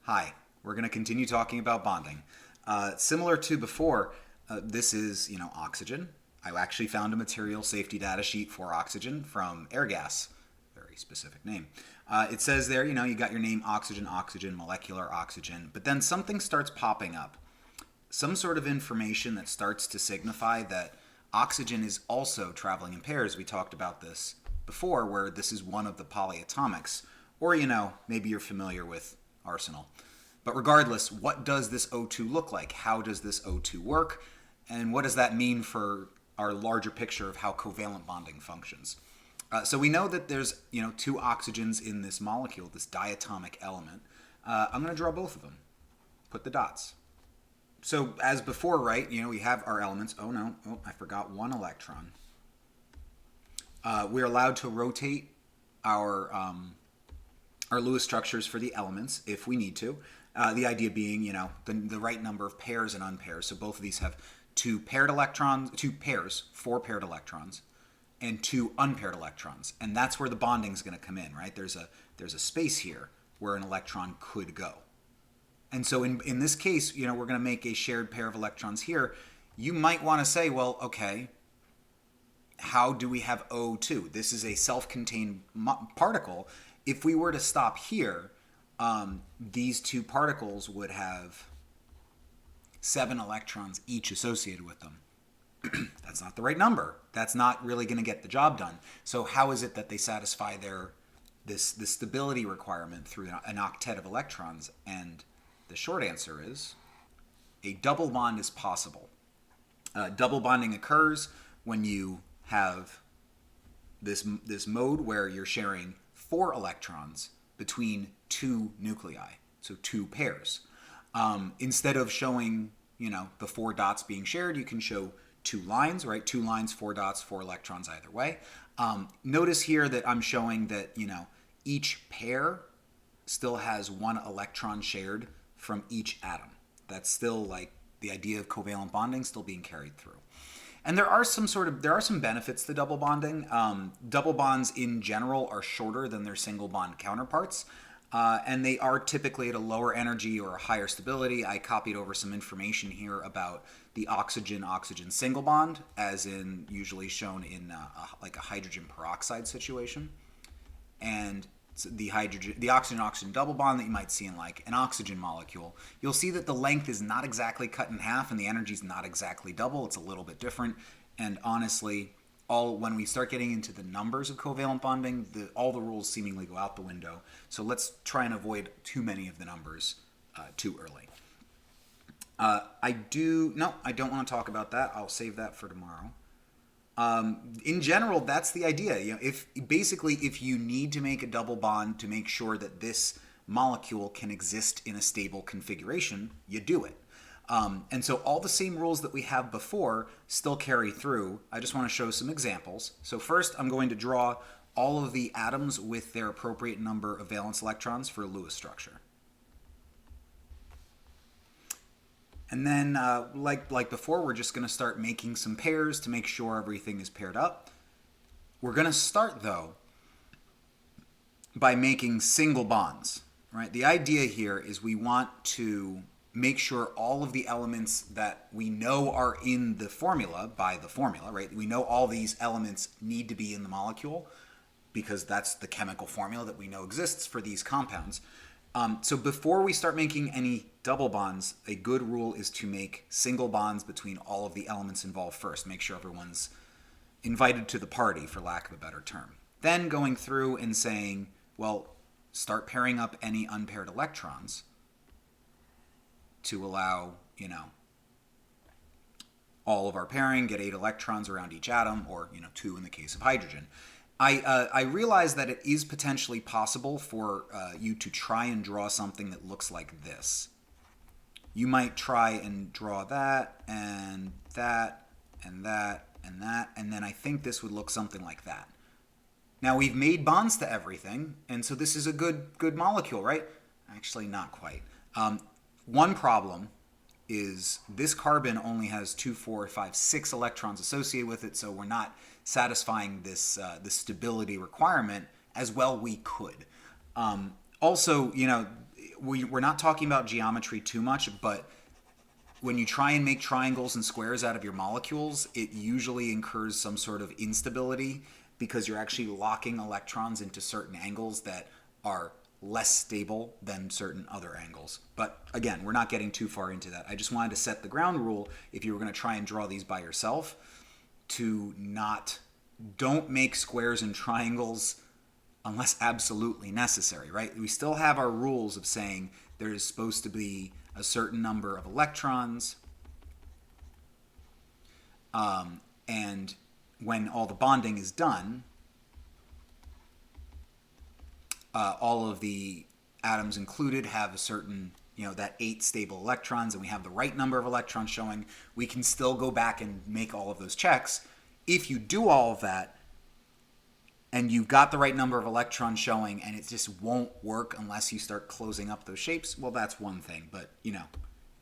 Hi, we're going to continue talking about bonding. Similar to before, this is, oxygen. I actually found a material safety data sheet for oxygen from Airgas, very specific name. It says there, you got your name oxygen, oxygen, molecular oxygen, but then something starts popping up. Some sort of information that starts to signify that oxygen is also traveling in pairs. We talked about this before, where this is one of the polyatomics. Or, maybe you're familiar with arsenal. But regardless, what does this O2 look like? How does this O2 work? And what does that mean for our larger picture of how covalent bonding functions? So we know that there's two oxygens in this molecule, this diatomic element. I'm going to draw both of them. Put the dots. So as before, right, we have our elements. Oh no, I forgot one electron. We're allowed to rotate our Lewis structures for the elements if we need to. The idea being, the right number of pairs and unpairs. So both of these have two paired electrons, two pairs, four paired electrons, and two unpaired electrons. And that's where the bonding is going to come in, right? There's a space here where an electron could go. And so in this case, we're going to make a shared pair of electrons here. You might want to say, well, okay, how do we have O2? This is a self-contained particle. If we were to stop here, these two particles would have 7 electrons each associated with them. That's not the right number. That's not really going to get the job done. So how is it that they satisfy this stability requirement through an octet of electrons? And the short answer is a double bond is possible. Double bonding occurs when you have this mode where you're sharing 4 electrons between 2 nuclei, so 2 pairs. Instead of showing, the 4 dots being shared, you can show 2 lines, right? 2 lines, 4 dots, 4 electrons either way. Notice here that I'm showing that, each pair still has 1 electron shared from each atom. That's still like the idea of covalent bonding still being carried through. And there are some benefits to double bonding. Double bonds in general are shorter than their single bond counterparts, and they are typically at a lower energy or a higher stability. I copied over some information here about the oxygen-oxygen single bond, as in usually shown in like a hydrogen peroxide situation, and the oxygen-oxygen double bond that you might see in like an oxygen molecule. You'll see that the length is not exactly cut in half and the energy is not exactly double. It's a little bit different. And honestly, when we start getting into the numbers of covalent bonding, all the rules seemingly go out the window. So let's try and avoid too many of the numbers too early. I don't want to talk about that. I'll save that for tomorrow. In general, that's the idea. If you need to make a double bond to make sure that this molecule can exist in a stable configuration, you do it. And so all the same rules that we have before still carry through. I just want to show some examples. So first, I'm going to draw all of the atoms with their appropriate number of valence electrons for a Lewis structure. And then, like before, we're just going to start making some pairs to make sure everything is paired up. We're going to start, though, by making single bonds, right? The idea here is we want to make sure all of the elements that we know are in the formula, by the formula, right? We know all these elements need to be in the molecule because that's the chemical formula that we know exists for these compounds. So before we start making any double bonds, a good rule is to make single bonds between all of the elements involved first. Make sure everyone's invited to the party, for lack of a better term. Then going through and saying, well, start pairing up any unpaired electrons to allow, all of our pairing, get 8 electrons around each atom, or, 2 in the case of hydrogen. I realize that it is potentially possible for you to try and draw something that looks like this. You might try and draw that, and that, and that, and that, and then I think this would look something like that. Now, we've made bonds to everything, and so this is a good molecule, right? Actually, not quite. One problem is this carbon only has 2, 4, 5, 6 electrons associated with it, so we're not satisfying this stability requirement as well we could. Also, we're not talking about geometry too much, but when you try and make triangles and squares out of your molecules, it usually incurs some sort of instability because you're actually locking electrons into certain angles that are less stable than certain other angles. But again, we're not getting too far into that. I just wanted to set the ground rule if you were going to try and draw these by yourself to don't make squares and triangles unless absolutely necessary, right? We still have our rules of saying there is supposed to be a certain number of electrons, and when all the bonding is done, all of the atoms included have a certain, that 8 stable electrons, and we have the right number of electrons showing. We can still go back and make all of those checks. If you do all of that, and you've got the right number of electrons showing, and it just won't work unless you start closing up those shapes, well, that's one thing. But,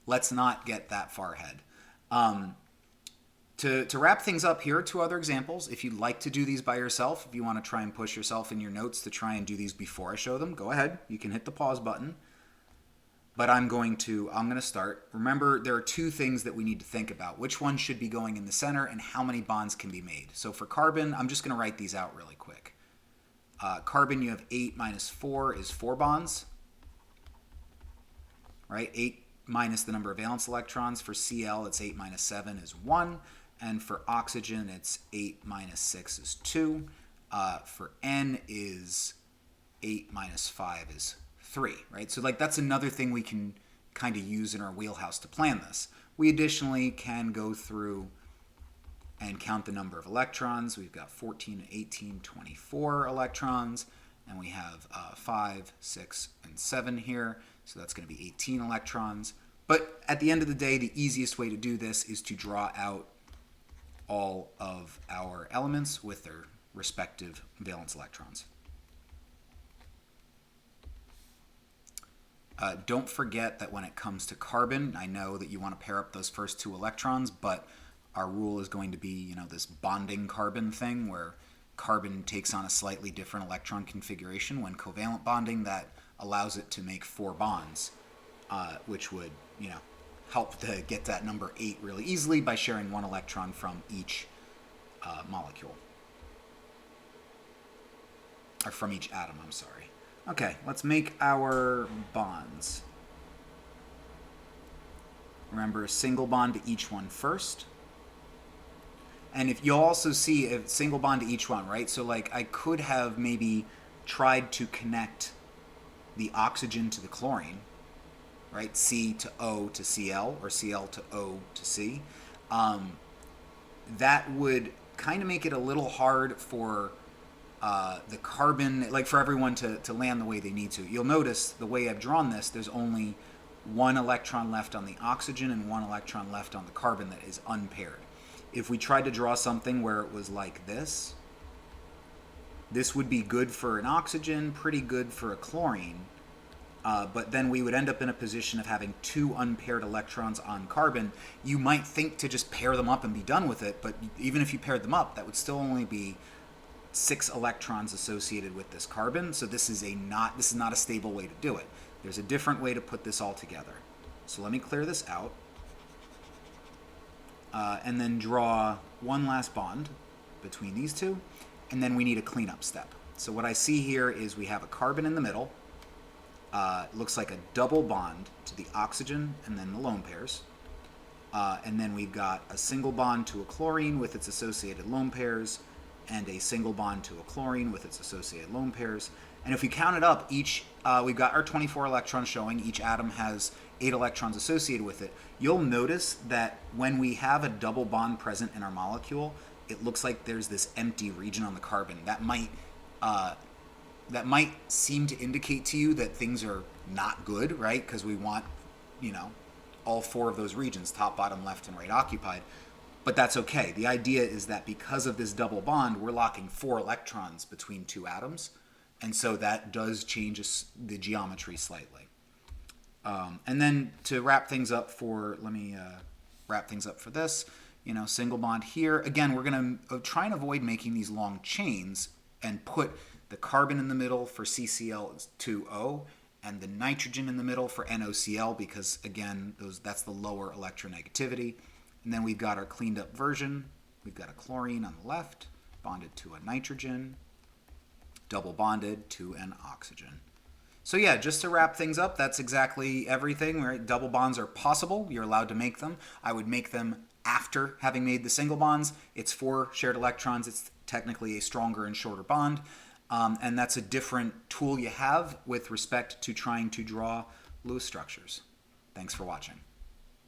let's not get that far ahead. To wrap things up, here are 2 other examples. If you'd like to do these by yourself, if you want to try and push yourself in your notes to try and do these before I show them, go ahead. You can hit the pause button. But I'm going to start. Remember, there are 2 things that we need to think about. Which one should be going in the center and how many bonds can be made. So for carbon, I'm just going to write these out really quick. Carbon, you have 8 minus 4 is 4 bonds. Right? 8 minus the number of valence electrons. For Cl, it's 8 minus 7 is 1. And for oxygen, it's 8 minus 6 is 2. For N is 8 minus 5 is 3, right? So that's another thing we can kind of use in our wheelhouse to plan this. We additionally can go through and count the number of electrons. We've got 14, 18, 24 electrons, and we have 5, 6, and 7 here. So that's going to be 18 electrons. But at the end of the day, the easiest way to do this is to draw out all of our elements with their respective valence electrons. Don't forget that when it comes to carbon, I know that you want to pair up those first 2 electrons, but our rule is going to be, this bonding carbon thing where carbon takes on a slightly different electron configuration. When covalent bonding, that allows it to make 4 bonds, which would, help to get that number 8 really easily by sharing 1 electron from each molecule. Or from each atom, I'm sorry. Okay, let's make our bonds. Remember, a single bond to each one first. And if you'll also see a single bond to each one, right? So I could have maybe tried to connect the oxygen to the chlorine, right? C to O to Cl, or Cl to O to C. That would kind of make it a little hard for the carbon, for everyone to land the way they need to. You'll notice the way I've drawn this, there's only 1 electron left on the oxygen and 1 electron left on the carbon that is unpaired. If we tried to draw something where it was like this would be good for an oxygen, pretty good for a chlorine, but then we would end up in a position of having 2 unpaired electrons on carbon. You might think to just pair them up and be done with it, but even if you paired them up, that would still only be 6 electrons associated with this carbon. So this is not a stable way to do it. There's a different way to put this all together. So let me clear this out. And then draw 1 last bond between these 2. And then we need a cleanup step. So what I see here is we have a carbon in the middle. It looks like a double bond to the oxygen and then the lone pairs. And then we've got a single bond to a chlorine with its associated lone pairs, and a single bond to a chlorine with its associated lone pairs. And if we count it up, we've got our 24 electrons showing. Each atom has 8 electrons associated with it. You'll notice that when we have a double bond present in our molecule, it looks like there's this empty region on the carbon. That might seem to indicate to you that things are not good, right? Because we want, all 4 of those regions, top, bottom, left, and right, occupied. But that's okay. The idea is that because of this double bond, we're locking 4 electrons between 2 atoms. And so that does change the geometry slightly. And then to wrap things up let me wrap things up for this. Single bond here. Again, we're going to try and avoid making these long chains and put the carbon in the middle for CCl2O and the nitrogen in the middle for NOCl because, again, that's the lower electronegativity. And then we've got our cleaned up version. We've got a chlorine on the left, bonded to a nitrogen, double bonded to an oxygen. So yeah, just to wrap things up, that's exactly everything. Right? Double bonds are possible. You're allowed to make them. I would make them after having made the single bonds. It's 4 shared electrons. It's technically a stronger and shorter bond. And that's a different tool you have with respect to trying to draw Lewis structures. Thanks for watching.